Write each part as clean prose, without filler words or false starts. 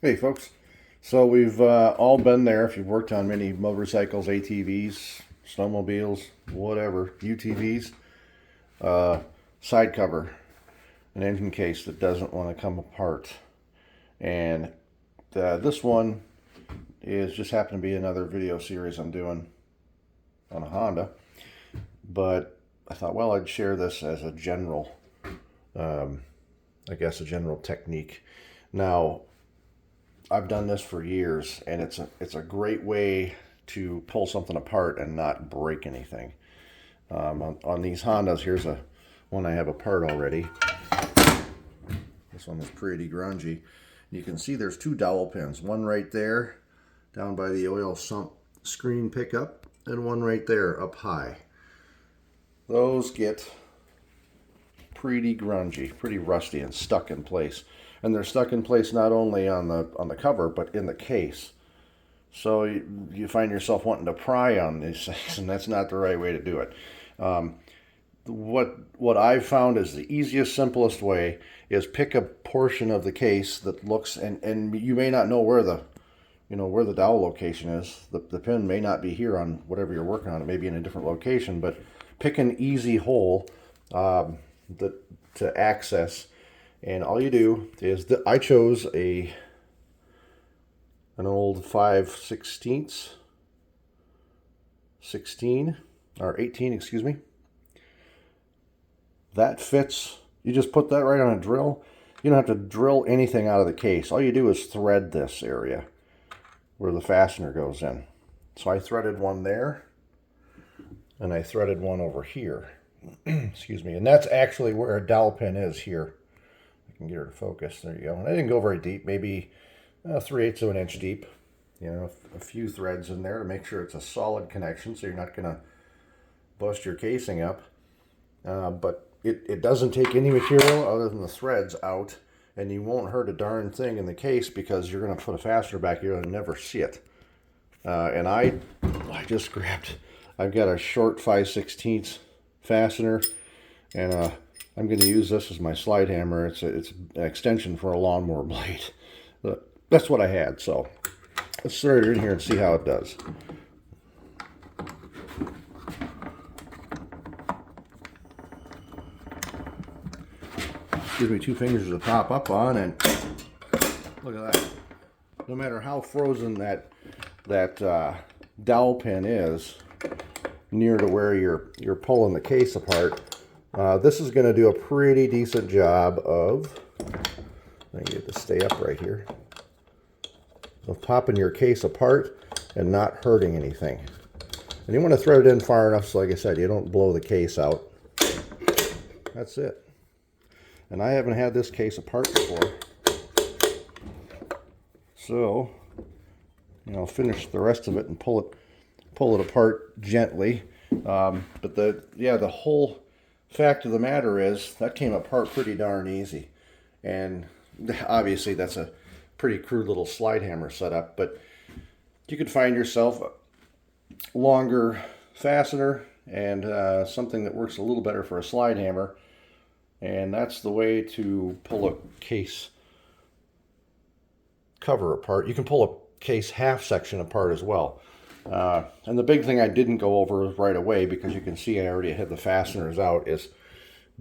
Hey folks, so we've all been there. If you've worked on many motorcycles, ATVs, snowmobiles, whatever, UTVs, uh, side cover, an engine case that doesn't want to come apart. And this one is just happened to be another video series I'm doing on a Honda. But I thought, well, I'd share this as a general, I guess, a general technique. Now, I've done this for years, and it's a great way to pull something apart and not break anything. On these Hondas, here's one I have apart already. This one is pretty grungy. You can see there's two dowel pins, one right there down by the oil sump screen pickup, and one right there up high. Those get pretty grungy, pretty rusty, and stuck in place. And they're stuck in place not only on the cover, but in the case. So you find yourself wanting to pry on these things, and that's not the right way to do it. What I've found is the easiest, simplest way is pick a portion of the case that looks, and you may not know where the dowel location is. The pin may not be here on whatever you're working on. It may be in a different location, but pick an easy hole to access. And all you do is I chose an old 5/16 16 or 18, excuse me. That fits. You just put that right on a drill. You don't have to drill anything out of the case. All you do is thread this area where the fastener goes in. So I threaded one there, and I threaded one over here. Excuse me. And that's actually where a dowel pin is here. Get her to focus. There you go. And I didn't go very deep, maybe 3/8 of an inch deep. A few threads in there to make sure it's a solid connection, so you're not going to bust your casing up. But it doesn't take any material other than the threads out, and you won't hurt a darn thing in the case because you're going to put a fastener back here and never see it. And I just grabbed. I've got a short 5/16 fastener, and I'm going to use this as my slide hammer. It's an extension for a lawnmower blade. But that's what I had, so let's throw it in here and see how it does. Gives me two fingers to pop up on, and look at that. No matter how frozen that dowel pin is near to where you're pulling the case apart, this is going to do a pretty decent job of, I get it to stay upright here, of popping your case apart and not hurting anything. And you want to thread it in far enough so, like I said, you don't blow the case out. That's it. And I haven't had this case apart before. So, I'll finish the rest of it and pull it apart gently. But the whole fact of the matter is that came apart pretty darn easy. And obviously that's a pretty crude little slide hammer setup, but you could find yourself a longer fastener and something that works a little better for a slide hammer, and that's the way to pull a case cover apart. You can pull a case half section apart as well. And the big thing I didn't go over right away, because you can see I already had the fasteners out, is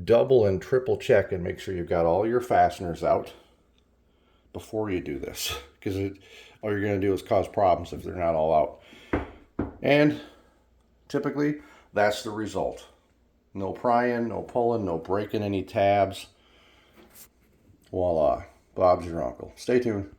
double and triple check and make sure you've got all your fasteners out before you do this, because all you're going to do is cause problems if they're not all out. And typically that's the result. No prying, no pulling, no breaking any tabs. Voila, Bob's your uncle. Stay tuned.